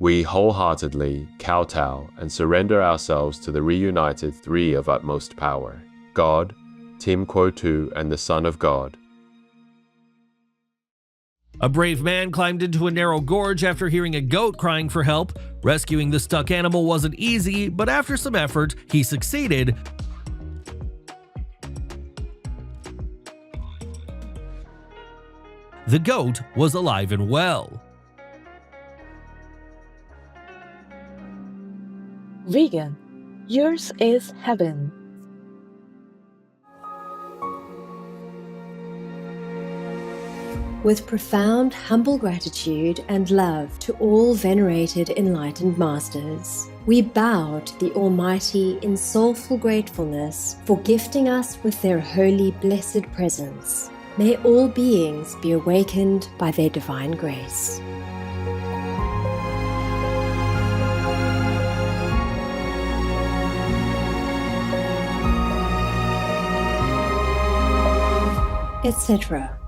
We wholeheartedly kowtow and surrender ourselves to the reunited three of utmost power, God, Tim Quo Tu, and the Son of God. A brave man climbed into a narrow gorge after hearing a goat crying for help. Rescuing the stuck animal wasn't easy, but after some effort, he succeeded. The goat was alive and well. Vegan, yours is heaven. With profound, humble gratitude and love to all venerated enlightened masters, we bow to the Almighty in soulful gratefulness for gifting us with their holy, blessed presence. May all beings be awakened by their divine grace. Etc.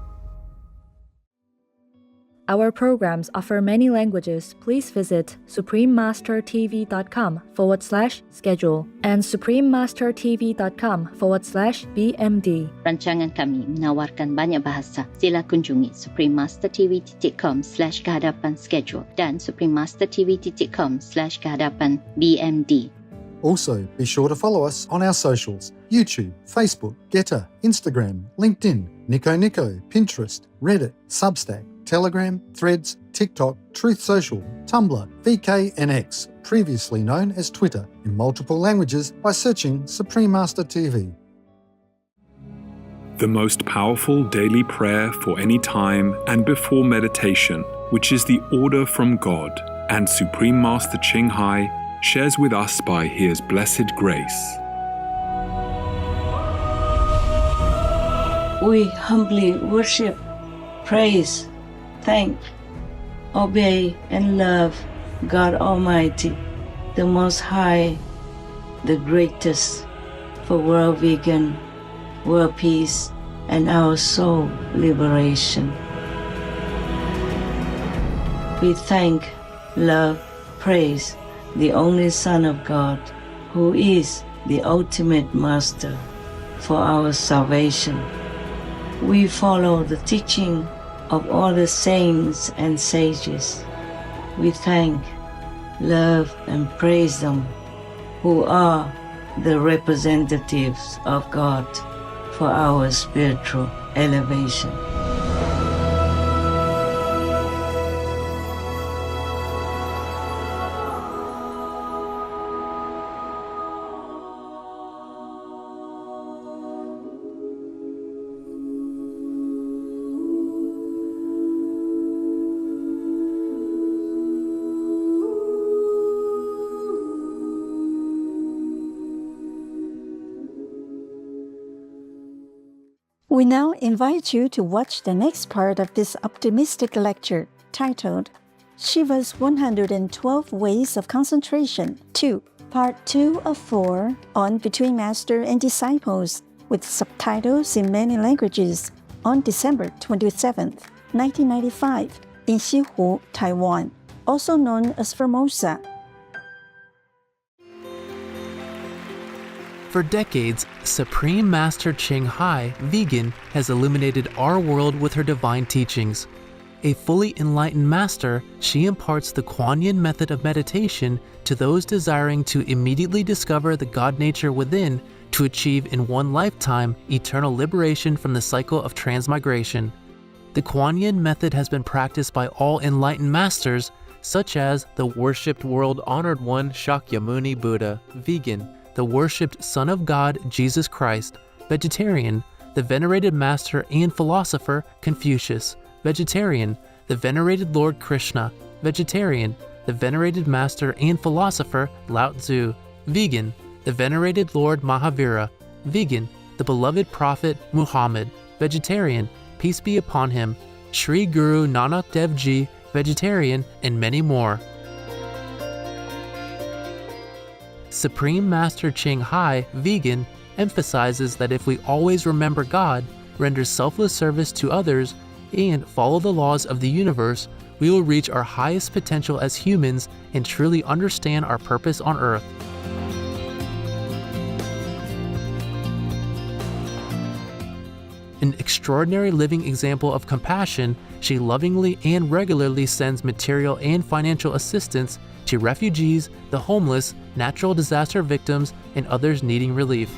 Our programs offer many languages. Please visit suprememastertv.com/schedule and suprememastertv.com/BMD. Rancangan kami menawarkan banyak bahasa. Sila kunjungi suprememastertv.com/kehadapan schedule dan suprememastertv.com/kehadapan BMD. Also, be sure to follow us on our socials: YouTube, Facebook, Getter, Instagram, LinkedIn, Nico, Pinterest, Reddit, Substack, Telegram, Threads, TikTok, Truth Social, Tumblr, VK and X, previously known as Twitter, in multiple languages by searching Supreme Master TV. The most powerful daily prayer for any time and before meditation, which is the order from God, and Supreme Master Ching Hai shares with us by His blessed grace. We humbly worship, praise, thank, obey, and love God Almighty, the Most High, the greatest, for world vegan, world peace, and our soul liberation. We thank, love, praise the only Son of God, who is the ultimate Master for our salvation. We follow the teaching of all the saints and sages. We thank, love, and praise them, who are the representatives of God for our spiritual elevation. We now invite you to watch the next part of this optimistic lecture, titled Shiva's 112 Ways of Concentration 2, Part 2 of 4 on Between Master and Disciples, with subtitles in many languages, on December 27, 1995, in Xihu, Taiwan, also known as Formosa. For decades, Supreme Master Ching Hai, vegan, has illuminated our world with her divine teachings. A fully enlightened master, she imparts the Kuan Yin method of meditation to those desiring to immediately discover the God nature within to achieve in one lifetime eternal liberation from the cycle of transmigration. The Kuan Yin method has been practiced by all enlightened masters, such as the worshipped world-honored one Shakyamuni Buddha, vegan, the worshipped Son of God, Jesus Christ, vegetarian, the venerated master and philosopher, Confucius, vegetarian, the venerated Lord Krishna, vegetarian, the venerated master and philosopher, Lao Tzu, vegan, the venerated Lord Mahavira, vegan, the beloved prophet, Muhammad, vegetarian, peace be upon him, Sri Guru Nanak Dev Ji, vegetarian, and many more. Supreme Master Ching Hai, vegan, emphasizes that if we always remember God, render selfless service to others, and follow the laws of the universe, we will reach our highest potential as humans and truly understand our purpose on Earth. An extraordinary living example of compassion, she lovingly and regularly sends material and financial assistance to refugees, the homeless, natural disaster victims, and others needing relief.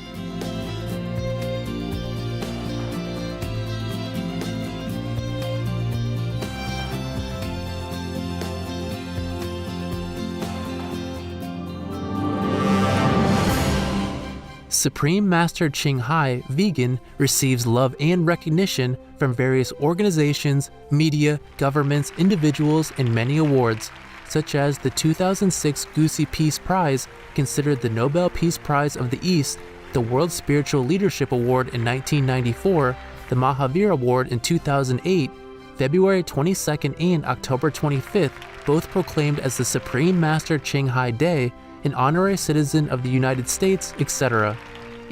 Supreme Master Ching Hai, vegan, receives love and recognition from various organizations, media, governments, individuals, and many awards, such as the 2006 Gusi Peace Prize, considered the Nobel Peace Prize of the East, the World Spiritual Leadership Award in 1994, the Mahavir Award in 2008, February 22nd and October 25th, both proclaimed as the Supreme Master Ching Hai Day, an honorary citizen of the United States, etc.,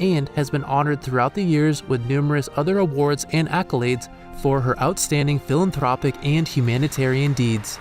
and has been honored throughout the years with numerous other awards and accolades for her outstanding philanthropic and humanitarian deeds.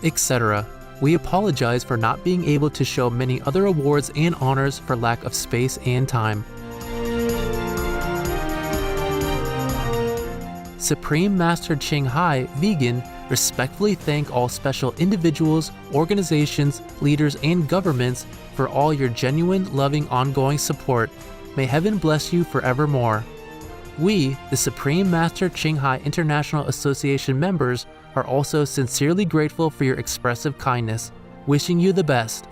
etc. We apologize for not being able to show many other awards and honors for lack of space and time. Supreme Master Ching Hai, vegan, respectfully thank all special individuals, organizations, leaders, and governments for all your genuine, loving, ongoing support. May heaven bless you forevermore. We, the Supreme Master Ching Hai International Association members, are also sincerely grateful for your expressive kindness. Wishing you the best.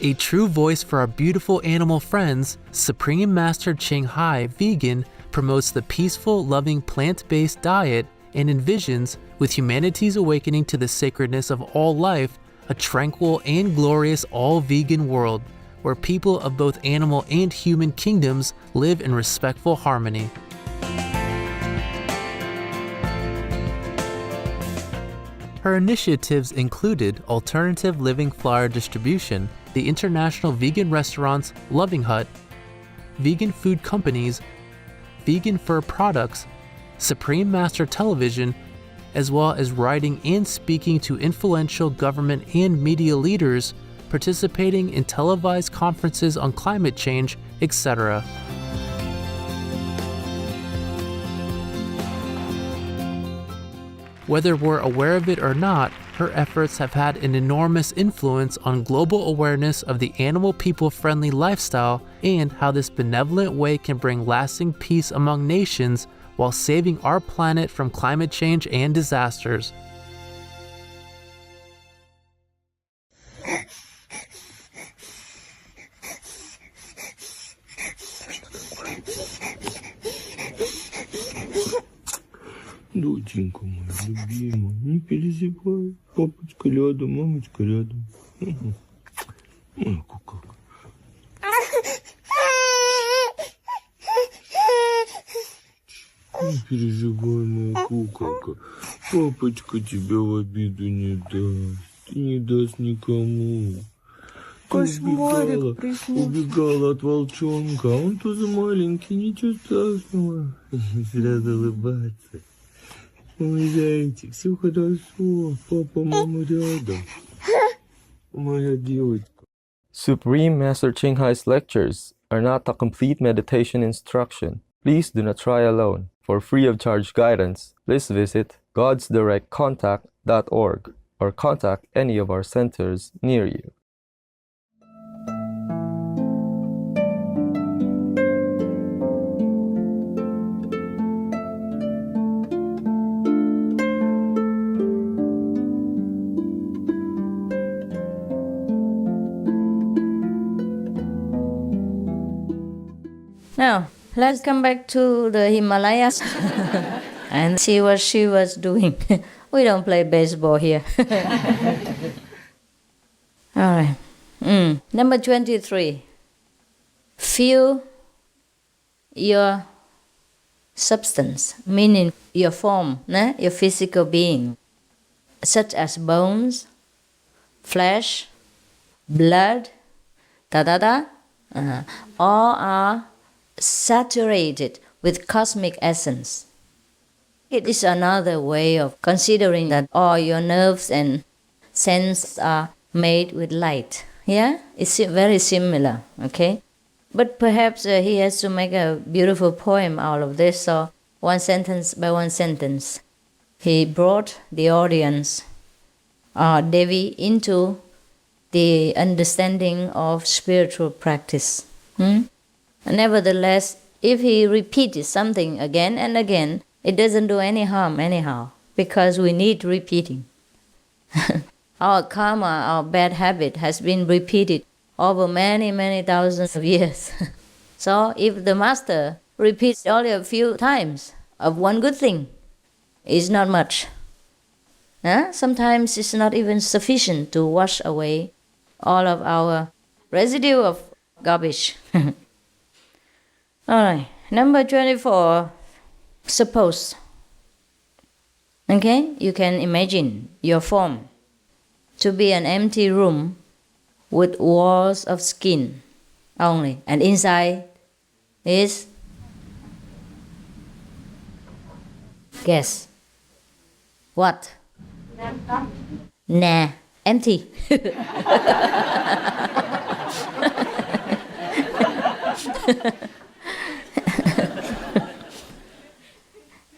A true voice for our beautiful animal friends, Supreme Master Ching Hai, vegan, promotes the peaceful, loving plant-based diet and envisions, with humanity's awakening to the sacredness of all life, a tranquil and glorious all-vegan world, where people of both animal and human kingdoms live in respectful harmony. Her initiatives included alternative living flyer distribution, the international vegan restaurants Loving Hut, vegan food companies, vegan fur products, Supreme Master Television, as well as writing and speaking to influential government and media leaders, participating in televised conferences on climate change, etc. Whether we're aware of it or not, her efforts have had an enormous influence on global awareness of the animal people-friendly lifestyle and how this benevolent way can bring lasting peace among nations while saving our planet from climate change and disasters. Доченька моя любимая, не переживай. Папочка рядом, мамочка рядом. Моя куколка. Не переживай, моя куколка. Папочка тебя в обиду не даст. Не даст никому. Ты убегала от волчонка, а он тоже маленький, ничего страшного. Зря улыбаться. Мой зайчик, все хорошо, папа, мама рядом. Моя девочка. Supreme Master Ching Hai's lectures are not a complete meditation instruction. Please do not try alone. For free of charge guidance, please visit godsdirectcontact.org or contact any of our centers near you. Now, let's come back to the Himalayas and see what she was doing. We don't play baseball here. All right. Number 23. Feel your substance, meaning your form, your physical being, such as bones, flesh, blood, all are saturated with cosmic essence. It is another way of considering that all your nerves and senses are made with light. Yeah, it's very similar, okay? But perhaps he has to make a beautiful poem out of this, so one sentence by one sentence. He brought the audience, Devi, into the understanding of spiritual practice. Nevertheless, if he repeated something again and again, it doesn't do any harm anyhow, because we need repeating. Our karma, our bad habit has been repeated over many, many thousands of years. So if the master repeats only a few times of one good thing, it's not much. Sometimes it's not even sufficient to wash away all of our residue of garbage. All right, number 24, suppose. Okay, you can imagine your form to be an empty room with walls of skin only, and inside is, guess, what? Nah, empty.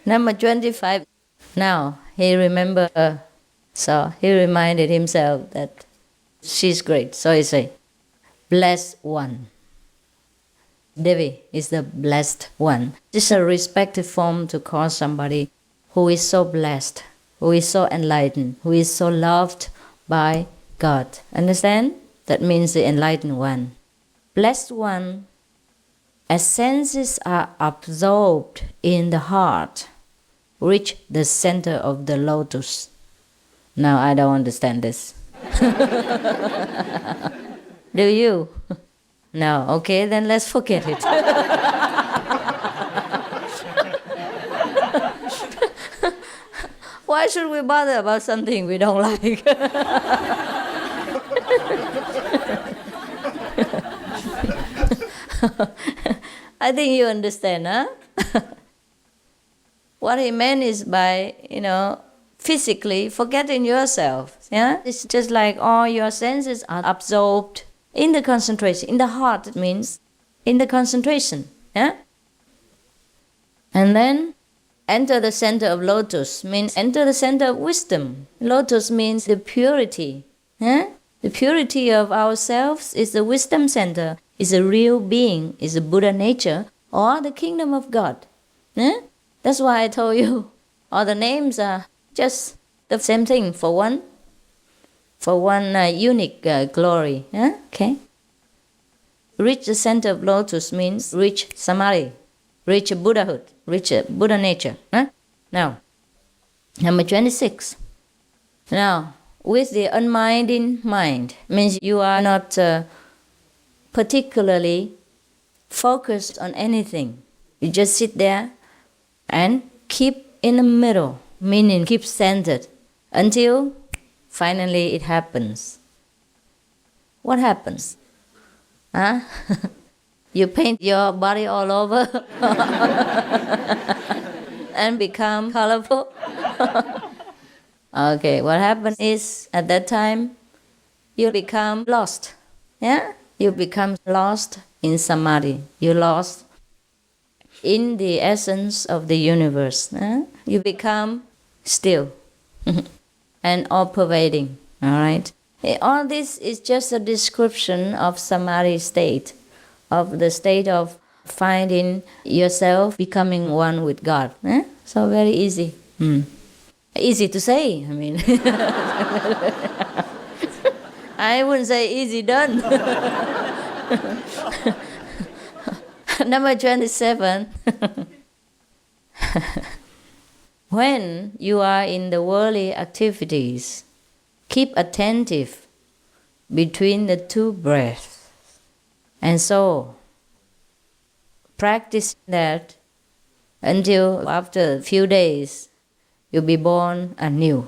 Number 25. Now he remembered her, so he reminded himself that she's great. So he said, blessed one. Devi is the blessed one. This is a respectful form to call somebody who is so blessed, who is so enlightened, who is so loved by God. Understand? That means the enlightened one. Blessed one, as senses are absorbed in the heart, reach the center of the lotus. Now I don't understand this. Do you? No, okay, then let's forget it. Why should we bother about something we don't like? I think you understand, huh? What he meant is by, physically forgetting yourself. Yeah, it's just like all your senses are absorbed in the concentration. In the heart, it means in the concentration. Yeah, and then enter the center of lotus means enter the center of wisdom. Lotus means the purity. Yeah? The purity of ourselves is the wisdom center, is a real being, is a Buddha nature, or the kingdom of God. Yeah? That's why I told you all the names are just the same thing for one unique glory. Yeah? Okay. Reach the center of lotus means reach samadhi, reach Buddhahood, reach Buddha nature. Huh? Now, number 26. Now, with the unminding mind means you are not particularly focused on anything. You just sit there and keep in the middle, meaning keep centered until finally it happens. What happens? Huh? You paint your body all over and become colorful. Okay, what happens is at that time you become lost. Yeah? You become lost in samadhi. You lost in the essence of the universe. You become still and all-pervading. All right? All this is just a description of samadhi state, of the state of finding yourself becoming one with God. So very easy. Easy to say, I mean. I wouldn't say easy done. Number 27. When you are in the worldly activities, keep attentive between the two breaths. And so, practice that until after a few days, you'll be born anew.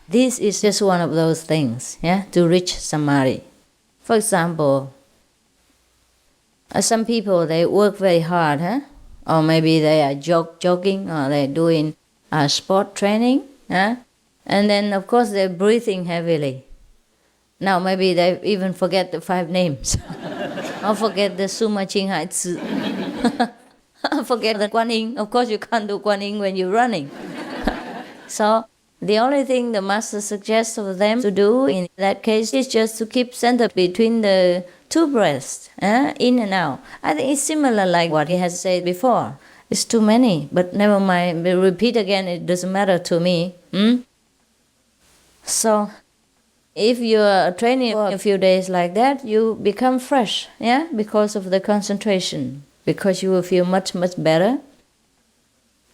This is just one of those things, yeah, to reach samadhi. For example, some people, they work very hard, or maybe they are jogging, or they're doing sport training, and then of course they're breathing heavily. Now maybe they even forget the 5 names, or forget the Suma Ching Hai Tzu, forget the Guan Yin. Of course you can't do Guan Yin when you're running. So the only thing the master suggests for them to do in that case is just to keep center between the 2 breaths, in and out. I think it's similar like what he has said before. It's too many, but never mind. We'll repeat again, it doesn't matter to me. So, if you are training for a few days like that, you become fresh, yeah, because of the concentration. Because you will feel much, much better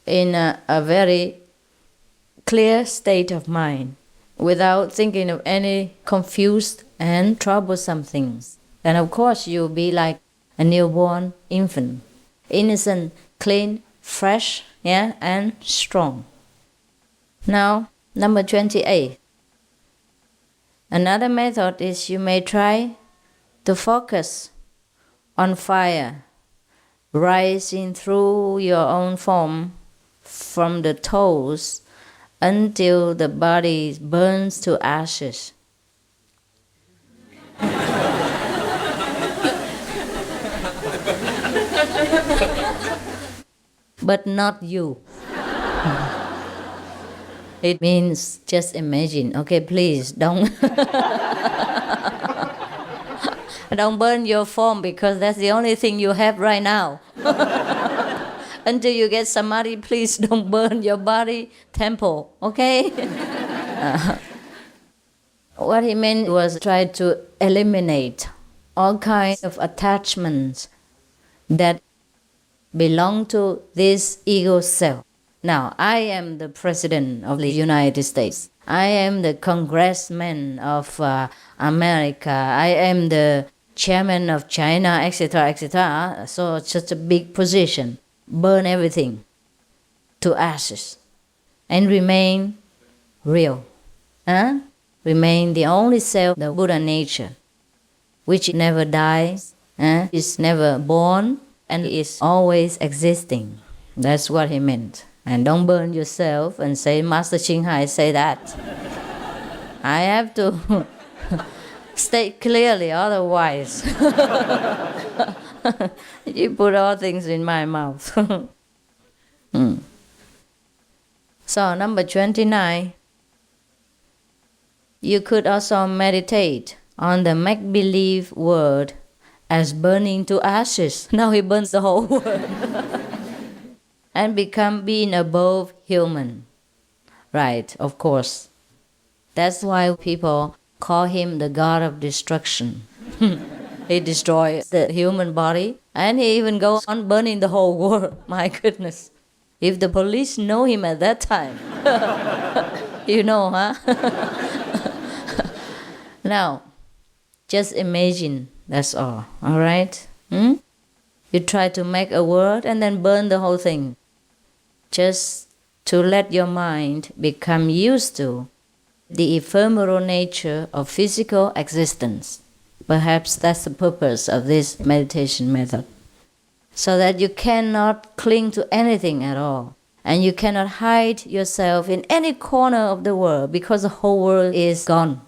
in a very clear state of mind, without thinking of any confused and troublesome things. And of course, you'll be like a newborn infant, innocent, clean, fresh, yeah, and strong. Now, number 28. Another method is you may try to focus on fire rising through your own form from the toes until the body burns to ashes. But not you. It means just imagine. Okay, please don't don't burn your form, because that's the only thing you have right now. Until you get samadhi, please don't burn your body temple. Okay? What he meant was try to eliminate all kinds of attachments that belong to this ego self. Now, I am the President of the United States. I am the Congressman of America. I am the Chairman of China, etc., etc. So it's such a big position. Burn everything to ashes and remain real. Remain the only self, the Buddha nature, which never dies, is never born, and is always existing. That's what he meant. And don't burn yourself and say, Master Ching Hai say that. I have to state clearly, otherwise you put all things in my mouth. So number 29, you could also meditate on the make-believe world as burning to ashes. Now he burns the whole world. And become being above human. Right, of course. That's why people call him the god of destruction. He destroys the human body and he even goes on burning the whole world. My goodness. If the police know him at that time, you know, huh? Now, just imagine, that's all right? You try to make a word and then burn the whole thing. Just to let your mind become used to the ephemeral nature of physical existence. Perhaps that's the purpose of this meditation method. So that you cannot cling to anything at all. And you cannot hide yourself in any corner of the world because the whole world is gone.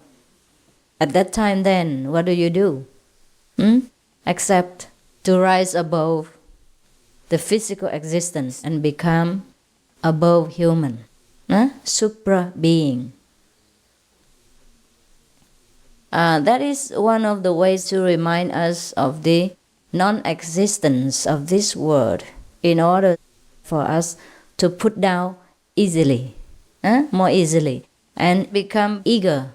At that time then, what do? Except to rise above the physical existence and become above human, supra being. That is one of the ways to remind us of the non-existence of this world in order for us to put down easily, more easily, and become eager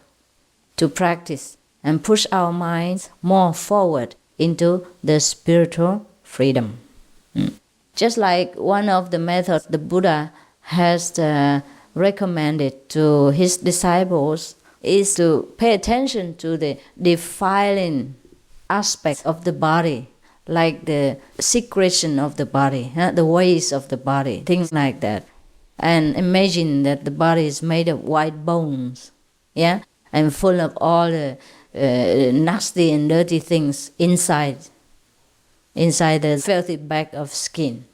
to practice and push our minds more forward into the spiritual freedom. Just like one of the methods the Buddha has recommended to his disciples is to pay attention to the defiling aspects of the body, like the secretion of the body, the waste of the body, things like that. And imagine that the body is made of white bones, and full of all the nasty and dirty things inside the filthy bag of skin.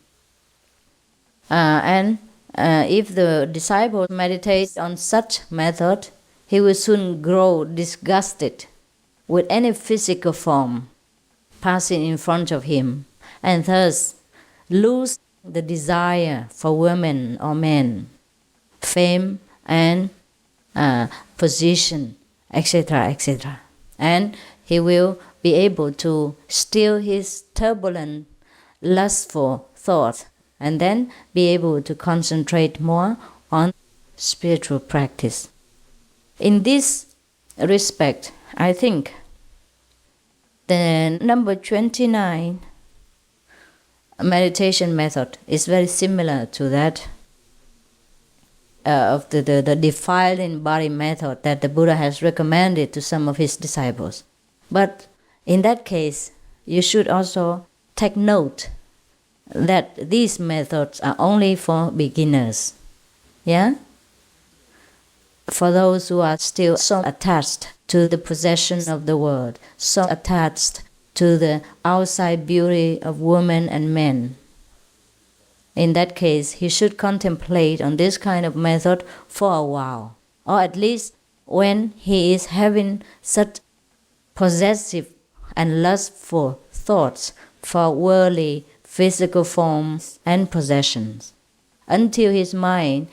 And if the disciple meditates on such method, he will soon grow disgusted with any physical form passing in front of him, and thus lose the desire for women or men, fame and position, etc., etc. And he will be able to still his turbulent, lustful thoughts and then be able to concentrate more on spiritual practice. In this respect, I think the number 29 meditation method is very similar to that of the defiling body method that the Buddha has recommended to some of his disciples. But in that case, you should also take note that these methods are only for beginners. For those who are still so attached to the possession of the world, so attached to the outside beauty of women and men. In that case, he should contemplate on this kind of method for a while, or at least when he is having such possessive and lustful thoughts for worldly physical forms and possessions, until his mind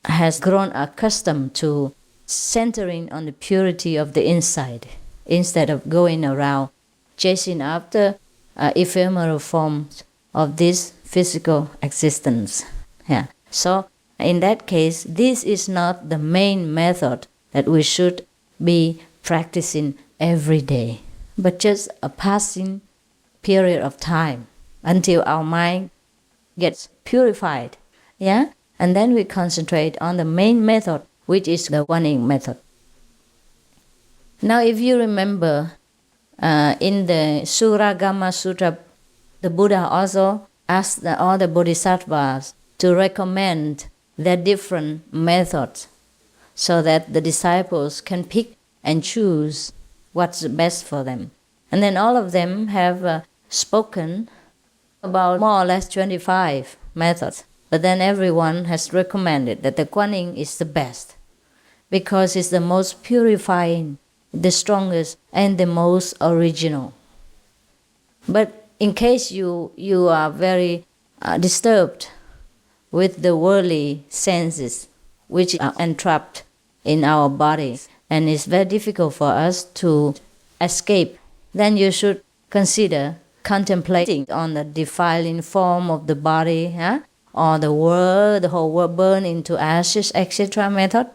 has grown accustomed to centering on the purity of the inside, instead of going around chasing after ephemeral forms of this physical existence. So in that case, this is not the main method that we should be practicing every day, but just a passing period of time until our mind gets purified. And then we concentrate on the main method, which is the Guanyin method. Now, if you remember, in the Suragama Sutra, the Buddha also asked all the bodhisattvas to recommend their different methods so that the disciples can pick and choose what's best for them. And then all of them have spoken about more or less 25 methods. But then everyone has recommended that the Kuan Yin is the best because it's the most purifying, the strongest, and the most original. But in case you are very disturbed with the worldly senses, which are entrapped in our body, and it's very difficult for us to escape, then you should consider contemplating on the defiling form of the body, or the whole world burn into ashes, etc. method,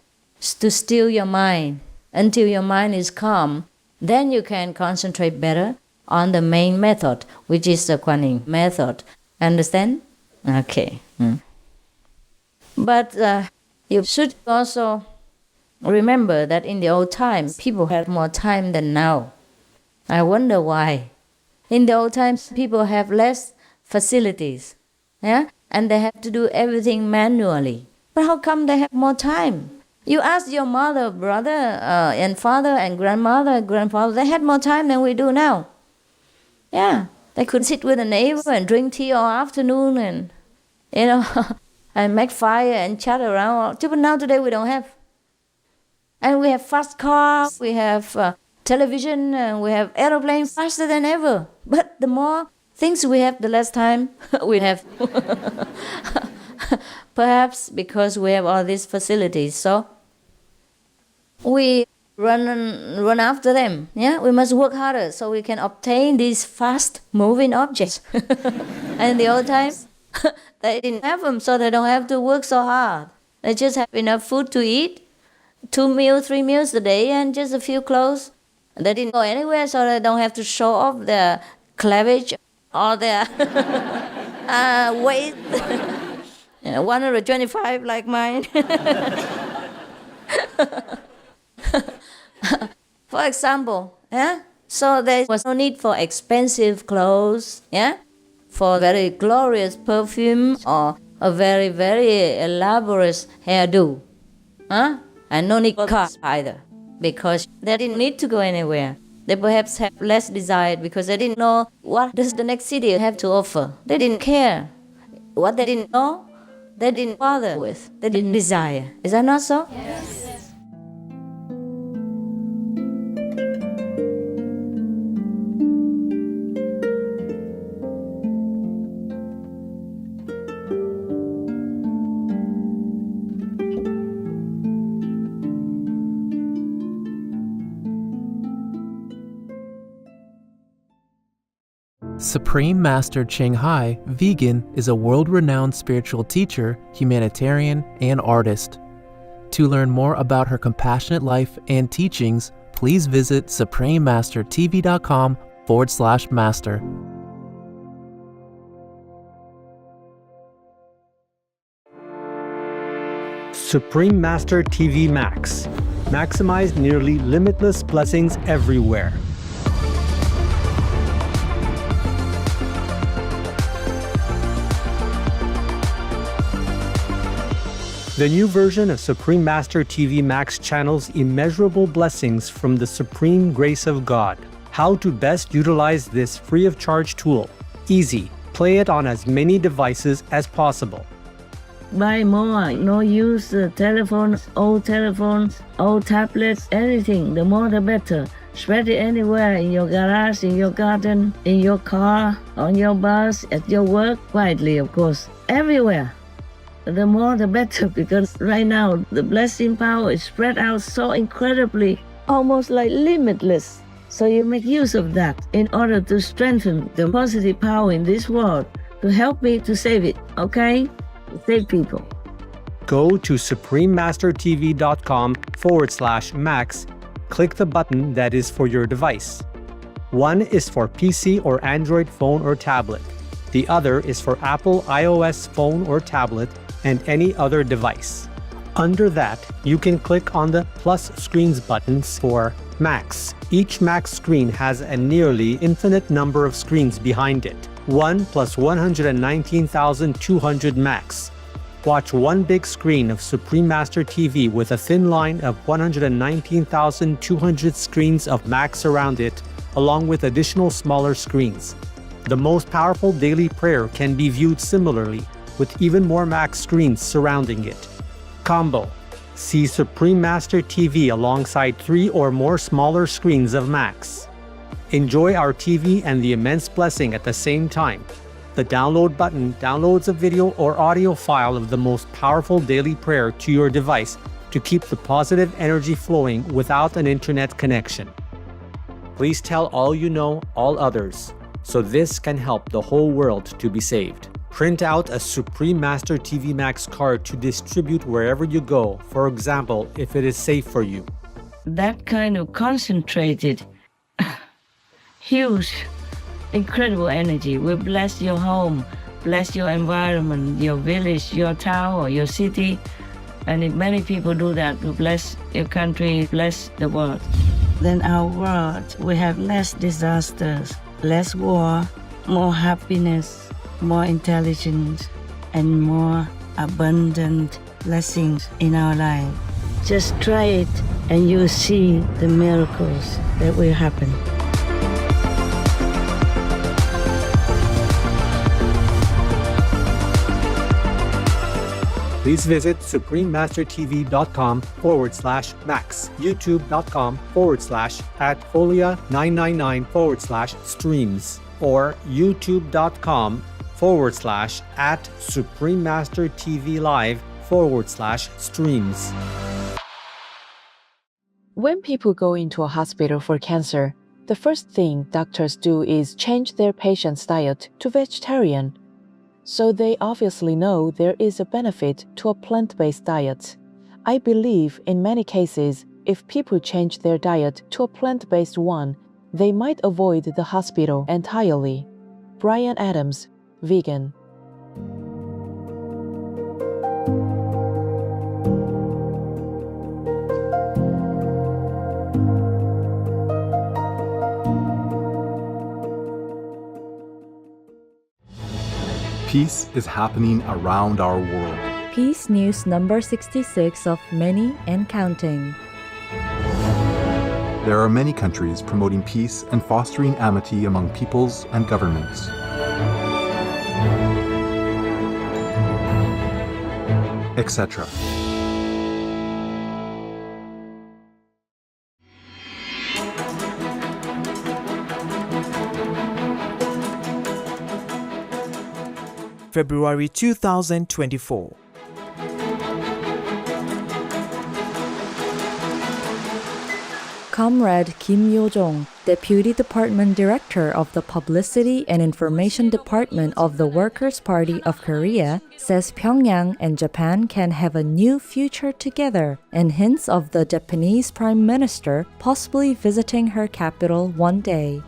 to still your mind until your mind is calm. Then you can concentrate better on the main method, which is the Kuan Yin method. Understand? Okay. But you should also remember that in the old times, people had more time than now. I wonder why. In the old times, people have less facilities, and they have to do everything manually. But how come they have more time? You ask your mother, brother, and father, and grandmother, grandfather, they had more time than we do now. Yeah, they could sit with a neighbor and drink tea all afternoon and, and make fire and chat around. But now today we don't have. And we have fast cars, we have television, and we have aeroplanes faster than ever. But the more things we have, the less time we have. Perhaps because we have all these facilities, so we run after them. Yeah, we must work harder so we can obtain these fast-moving objects. And in the old times, they didn't have them, so they don't have to work so hard. They just have enough food to eat, 2 meals, 3 meals a day, and just a few clothes. They didn't go anywhere, so they don't have to show off their cleavage or their weight. 125 like mine. For example, so there was no need for expensive clothes, for very glorious perfume or a very, very elaborate hairdo, and no need cars either, because they didn't need to go anywhere. They perhaps have less desire because they didn't know what does the next city have to offer. They didn't care. What they didn't know, they didn't bother with. They didn't desire. Is that not so? Yes. Supreme Master Ching Hai, vegan, is a world-renowned spiritual teacher, humanitarian, and artist. To learn more about her compassionate life and teachings, please visit suprememastertv.com/master. Supreme Master TV Max. Maximize nearly limitless blessings everywhere. The new version of Supreme Master TV Max channels immeasurable blessings from the supreme grace of God. How to best utilize this free of charge tool. Easy. Play it on as many devices as possible. Buy more, no use telephones, old tablets, anything. The more the better. Spread it anywhere, in your garage, in your garden, in your car, on your bus, at your work, quietly of course, everywhere. The more the better, because right now the blessing power is spread out so incredibly, almost like limitless. So you make use of that in order to strengthen the positive power in this world, to help me to save it, okay? To save people. Go to suprememastertv.com/max. Click the button that is for your device. One is for PC or Android phone or tablet. The other is for Apple iOS phone or tablet and any other device. Under that, you can click on the plus screens buttons for Max. Each Max screen has a nearly infinite number of screens behind it. 1 plus 119,200 Max. Watch one big screen of Supreme Master TV with a thin line of 119,200 screens of Max around it, along with additional smaller screens. The most powerful daily prayer can be viewed similarly, with even more Max screens surrounding it. Combo. See Supreme Master TV alongside 3 or more smaller screens of Max. Enjoy our TV and the immense blessing at the same time. The download button downloads a video or audio file of the most powerful daily prayer to your device to keep the positive energy flowing without an internet connection. Please tell all you know, all others, so this can help the whole world to be saved. Print out a Supreme Master TV Max card to distribute wherever you go, for example, if it is safe for you. That kind of concentrated, huge, incredible energy will bless your home, bless your environment, your village, your town, or your city. And if many people do that, will bless your country, bless the world. Then our world will have less disasters, less war, more happiness, more intelligence, and more abundant blessings in our life. Just try it and you'll see the miracles that will happen. Please visit suprememastertv.com/Max, youtube.com/@folia999/streams, or youtube.com/@suprememastertvlive/streams. When people go into a hospital for cancer, the first thing doctors do is change their patient's diet to vegetarian. So they obviously know there is a benefit to a plant-based diet. I believe in many cases, if people change their diet to a plant-based one, they might avoid the hospital entirely. Brian Adams, vegan. Peace is happening around our world. Peace News number 66 of many and counting. There are many countries promoting peace and fostering amity among peoples and governments. Etc. February 2024. Comrade Kim Yo-jong, Deputy Department Director of the Publicity and Information Department of the Workers' Party of Korea, says Pyongyang and Japan can have a new future together, and hints of the Japanese Prime Minister possibly visiting her capital one day.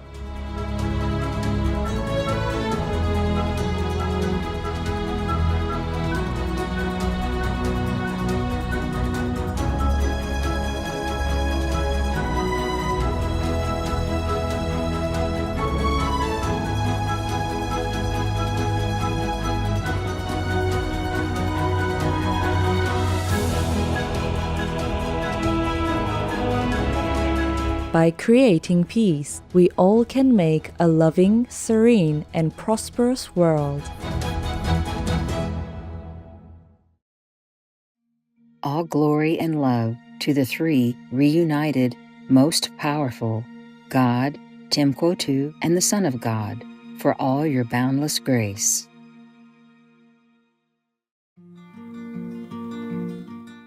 By creating peace, we all can make a loving, serene, and prosperous world. All glory and love to the three reunited, most powerful, God, Tim Kwotu, and the Son of God, for all your boundless grace.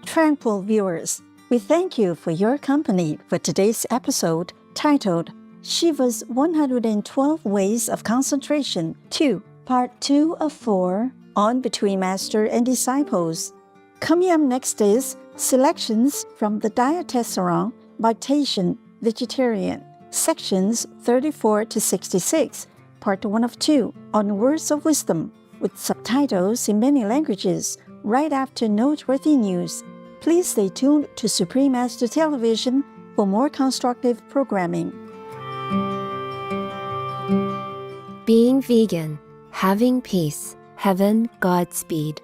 Tranquil viewers, we thank you for your company for today's episode titled Shiva's 112 Ways of Concentration 2, Part 2 of 4 on Between Master and Disciples. Coming up next is Selections from the Diatessaron by Taishan, Vegetarian, Sections 34 to 66, Part 1 of 2 on Words of Wisdom, with subtitles in many languages, right after noteworthy news. Please stay tuned to Supreme Master Television for more constructive programming. Being vegan, having peace, heaven, Godspeed.